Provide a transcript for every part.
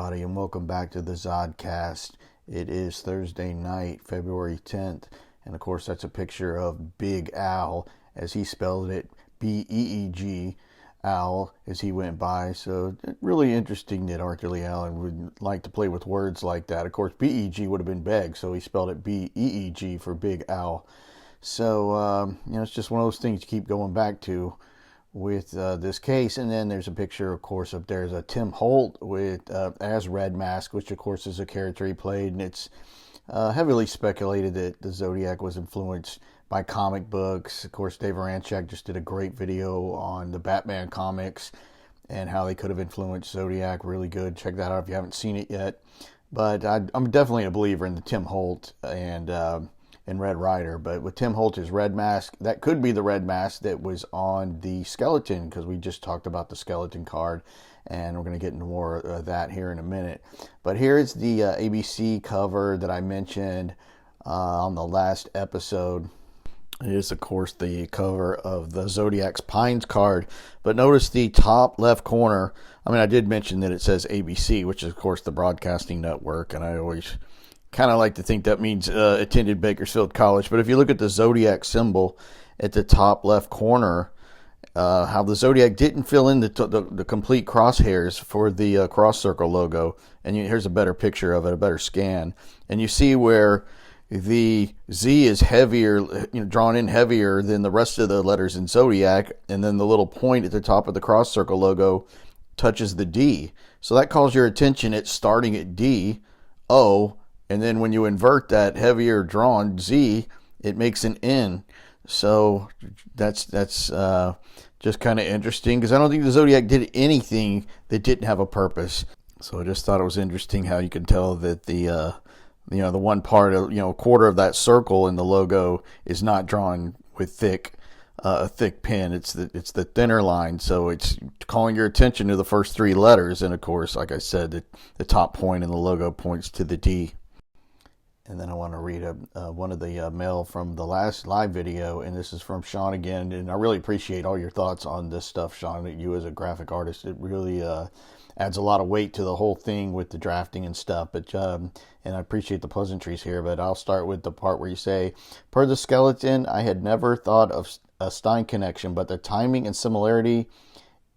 everybody, and welcome back to the Zodcast. It is Thursday night, February 10th, and of course that's a picture of Big Al, as he spelled it, B-E-E-G, Al, as he went by. So really interesting that Arthur Lee Allen would like to play with words like that. Of course, B-E-G would have been Beg, so he spelled it B-E-E-G for Big Al. So, it's just one of those things you keep going back to with this case. And then there's a picture, of course, up there's a Tim Holt with as Red Mask, which of course is a character he played, and it's heavily speculated that the Zodiac was influenced by comic books. Of course, Dave Aranchak just did a great video on the Batman comics and how they could have influenced Zodiac. Really good. Check that out if you haven't seen it yet. But I'm definitely a believer in the Tim Holt and Red Rider, but with Tim Holt's Red Mask, that could be the Red Mask that was on the skeleton, because we just talked about the skeleton card, and we're going to get into more of that here in a minute. But here is the ABC cover that I mentioned on the last episode. It is, of course, the cover of the Zodiac's Pines card, but notice the top left corner. I did mention that it says ABC, which is, of course, the broadcasting network, and I always kind of like to think that means attended Bakersfield College. But if you look at the Zodiac symbol at the top left corner, how the Zodiac didn't fill in the complete crosshairs for the cross circle logo. And here's a better picture of it, a better scan. And you see where the Z is heavier, drawn in heavier than the rest of the letters in Zodiac. And then the little point at the top of the cross circle logo touches the D. So that calls your attention. It's starting at D, O, and then when you invert that heavier drawn Z, it makes an N. So that's just kind of interesting, because I don't think the Zodiac did anything that didn't have a purpose. So I just thought it was interesting how you can tell that the one part of, a quarter of that circle in the logo is not drawn with a thick pen. It's the thinner line, so it's calling your attention to the first three letters. And of course, like I said, the top point in the logo points to the D. And then I want to read one of the mail from the last live video, and this is from Sean again. And I really appreciate all your thoughts on this stuff, Sean. You as a graphic artist, it really adds a lot of weight to the whole thing with the drafting and stuff. But and I appreciate the pleasantries here. But I'll start with the part where you say, per the skeleton, I had never thought of a Stein connection, but the timing and similarity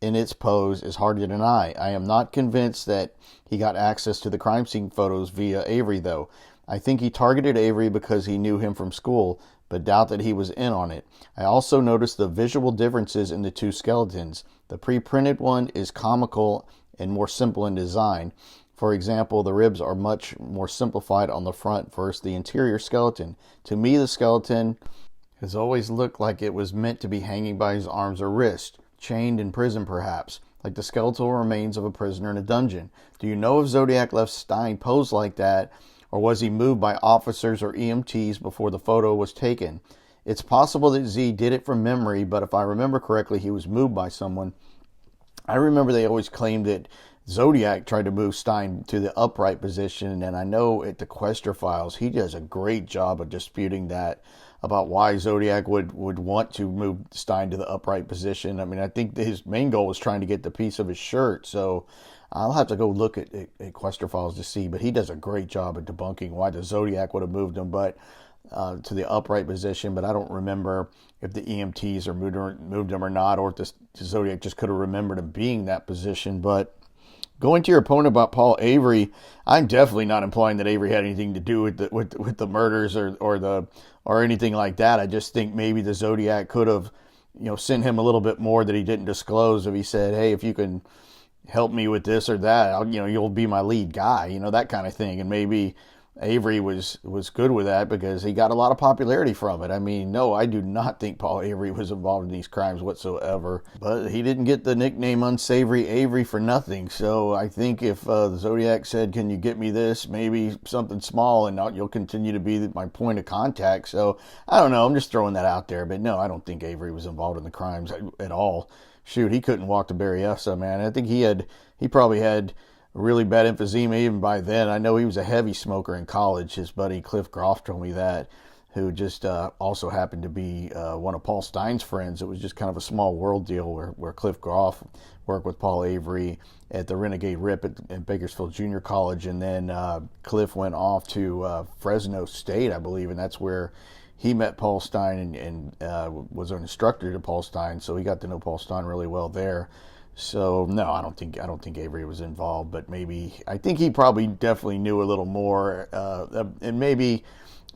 in its pose is hard to deny. I am not convinced that he got access to the crime scene photos via Avery, though. I think he targeted Avery because he knew him from school, but doubt that he was in on it. I also noticed the visual differences in the two skeletons. The pre-printed one is comical and more simple in design. For example, the ribs are much more simplified on the front versus the interior skeleton. To me, the skeleton has always looked like it was meant to be hanging by his arms or wrists, chained in prison perhaps, like the skeletal remains of a prisoner in a dungeon. Do you know if Zodiac left Stein posed like that, or was he moved by officers or EMTs before the photo was taken? It's possible that Z did it from memory, but if I remember correctly, he was moved by someone. I remember they always claimed that Zodiac tried to move Stein to the upright position, and I know at the Quester Files, he does a great job of disputing that, about why Zodiac would want to move Stein to the upright position. I think his main goal was trying to get the piece of his shirt, so I'll have to go look at Quester Files to see, but he does a great job at debunking why the Zodiac would have moved him to the upright position, but I don't remember if the EMTs or moved him or not, or if the Zodiac just could have remembered him being that position. But going to your opponent about Paul Avery, I'm definitely not implying that Avery had anything to do with the murders or anything like that. I just think maybe the Zodiac could have sent him a little bit more that he didn't disclose. If he said, hey, if you can help me with this or that, you'll be my lead guy, that kind of thing. And maybe Avery was good with that because he got a lot of popularity from it. No, I do not think Paul Avery was involved in these crimes whatsoever, but he didn't get the nickname Unsavory Avery for nothing. So I think if the Zodiac said, can you get me this, maybe something small, and you'll continue to be my point of contact. So I don't know, I'm just throwing that out there. But no, I don't think Avery was involved in the crimes at all. Shoot, he couldn't walk to Berryessa, man. I think he probably had really bad emphysema even by then. I know he was a heavy smoker in college. His buddy Cliff Groff told me that. who just also happened to be one of Paul Stein's friends. It was just kind of a small world deal where Cliff Groff worked with Paul Avery at the Renegade Rip at Bakersfield Junior College, and then Cliff went off to Fresno State, I believe, and that's where he met Paul Stein and was an instructor to Paul Stein, so he got to know Paul Stein really well there. So no, I don't think Avery was involved, but I think he probably definitely knew a little more, and maybe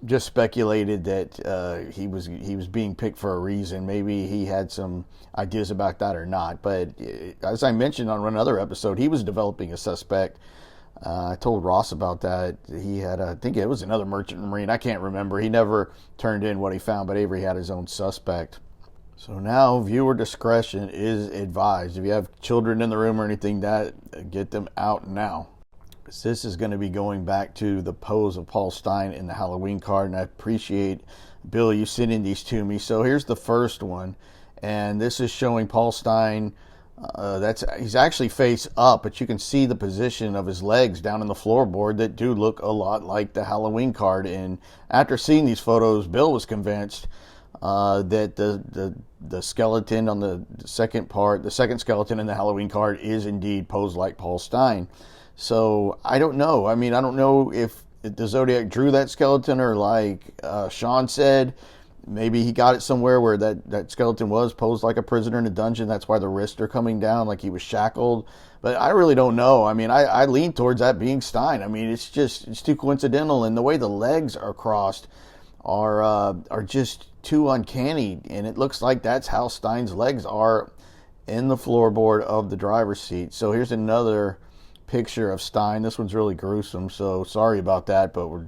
just speculated that he was being picked for a reason. Maybe he had some ideas about that or not. But as I mentioned on another episode, he was developing a suspect. I told Ross about that. He had, I think it was another merchant marine. I can't remember. He never turned in what he found, but Avery had his own suspect. So now viewer discretion is advised. If you have children in the room or anything, get them out now. This is going to be going back to the pose of Paul Stein in the Halloween card, and I appreciate, Bill, you sending these to me. So here's the first one, and this is showing Paul Stein. He's actually face up, but you can see the position of his legs down in the floorboard that do look a lot like the Halloween card. And after seeing these photos, Bill was convinced that the skeleton on the second skeleton in the Halloween card is indeed posed like Paul Stein. So I don't know. I mean, I don't know if the Zodiac drew that skeleton or like Sean said, maybe he got it somewhere where that skeleton was posed like a prisoner in a dungeon. That's why the wrists are coming down like he was shackled. But I really don't know. I mean, I lean towards that being Stein. I mean, it's too coincidental. And the way the legs are crossed are just too uncanny. And it looks like that's how Stein's legs are in the floorboard of the driver's seat. So here's another picture of Stein. This one's really gruesome, so sorry about that, but we're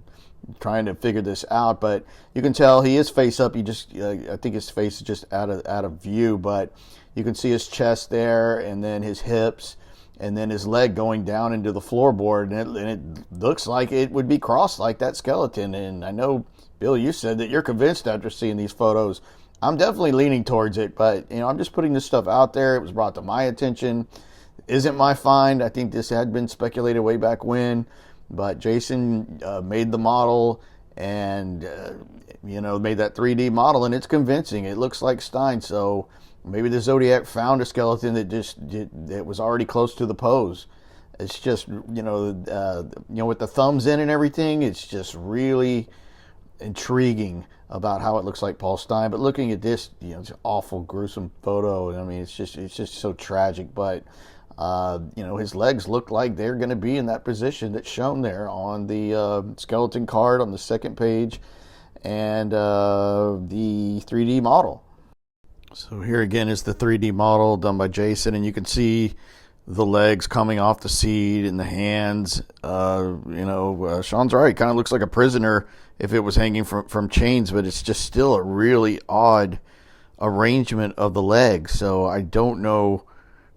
trying to figure this out. But you can tell he is face up. I think his face is just out of view, but you can see his chest there, and then his hips, and then his leg going down into the floorboard, and it looks like it would be crossed like that skeleton. And I know, Bill, you said that you're convinced after seeing these photos. I'm definitely leaning towards it, but I'm just putting this stuff out there. It was brought to my attention. Isn't my find. I think this had been speculated way back when, but Jason made the model and made that 3D model, and it's convincing. It looks like Stein. So maybe the Zodiac found a skeleton that was already close to the pose. It's just with the thumbs in and everything, it's just really intriguing about how it looks like Paul Stein. But looking at this, it's an awful, gruesome photo. I mean, it's just so tragic, but. His legs look like they're going to be in that position that's shown there on the skeleton card on the second page and the 3D model. So here again is the 3D model done by Jason, and you can see the legs coming off the seat and the hands. Sean's right. It kind of looks like a prisoner if it was hanging from chains, but it's just still a really odd arrangement of the legs. So I don't know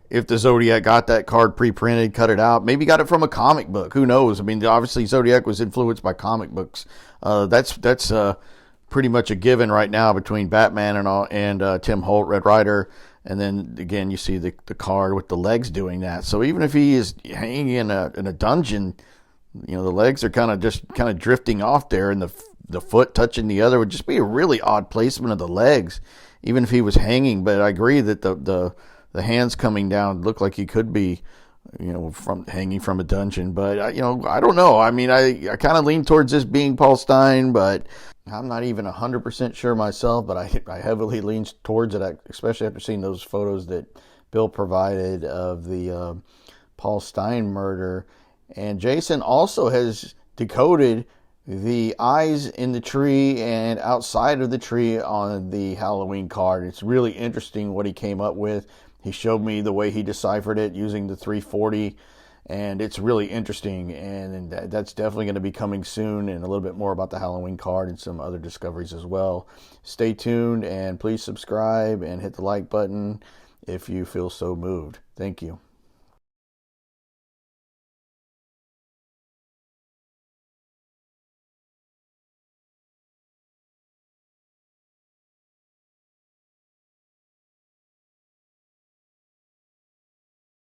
if the Zodiac got that card pre-printed, cut it out, maybe got it from a comic book. Who knows? I mean, obviously Zodiac was influenced by comic books. That's pretty much a given right now between Batman and Tim Holt, Red Rider. And then again, you see the card with the legs doing that. So even if he is hanging in a dungeon, the legs are kind of drifting off there, and the foot touching the other would just be a really odd placement of the legs, even if he was hanging. But I agree that the hands coming down look like he could be, from hanging from a dungeon. But, I don't know. I mean, I kind of lean towards this being Paul Stein, but I'm not even 100% sure myself. But I heavily lean towards it, especially after seeing those photos that Bill provided of the Paul Stein murder. And Jason also has decoded the eyes in the tree and outside of the tree on the Halloween card. It's really interesting what he came up with. He showed me the way he deciphered it using the 340, and it's really interesting, and that's definitely going to be coming soon, and a little bit more about the Halloween card and some other discoveries as well. Stay tuned, and please subscribe and hit the like button if you feel so moved. Thank you.